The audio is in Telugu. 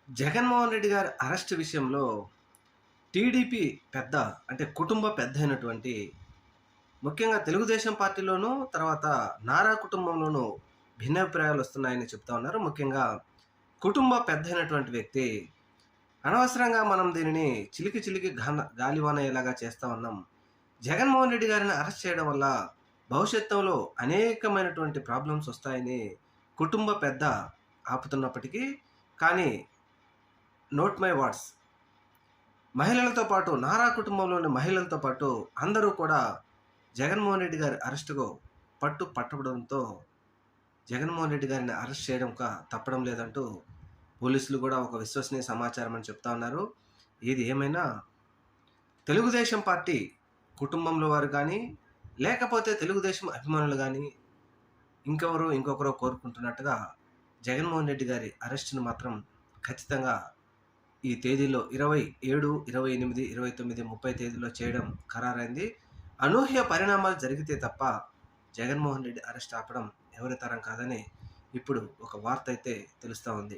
జగన్మోహన్ రెడ్డి గారి అరెస్ట్ విషయంలో టీడీపీ పెద్ద అంటే కుటుంబ పెద్ద అయినటువంటి ముఖ్యంగా తెలుగుదేశం పార్టీలోనూ తర్వాత నారా కుటుంబంలోనూ భిన్నాభిప్రాయాలు వస్తున్నాయని చెప్తా ఉన్నారు. ముఖ్యంగా కుటుంబ పెద్ద అయినటువంటి వ్యక్తి అనవసరంగా మనం దీనిని చిలికి చిలికి గాలివాన అయ్యేలాగా చేస్తా ఉన్నాం. జగన్మోహన్ రెడ్డి గారిని అరెస్ట్ చేయడం వల్ల భవిష్యత్తులో అనేకమైనటువంటి ప్రాబ్లమ్స్ వస్తాయని కుటుంబ పెద్ద ఆపుతున్నప్పటికీ కానీ నోట్ మై వర్డ్స్, మహిళలతో పాటు నారా కుటుంబంలోని మహిళలతో పాటు అందరూ కూడా జగన్మోహన్ రెడ్డి గారి అరెస్టుకు పట్టడంతో జగన్మోహన్ రెడ్డి గారిని అరెస్ట్ చేయడం తప్పడం లేదంటూ పోలీసులు కూడా ఒక విశ్వసనీయ సమాచారం అని చెప్తా ఉన్నారు. ఏది ఏమైనా తెలుగుదేశం పార్టీ కుటుంబంలో వారు కానీ లేకపోతే తెలుగుదేశం అభిమానులు కానీ ఇంకొకరు కోరుకుంటున్నట్టుగా జగన్మోహన్ రెడ్డి గారి అరెస్టును మాత్రం ఖచ్చితంగా ఈ తేదీలో 27, 28, 29, 30 తేదీలో చేయడం ఖరారైంది. అనూహ్య పరిణామాలు జరిగితే తప్ప జగన్మోహన్ రెడ్డి అరెస్ట్ ఆపడం ఎవరి తరం కాదని ఇప్పుడు ఒక వార్త అయితే తెలుస్తూ ఉంది.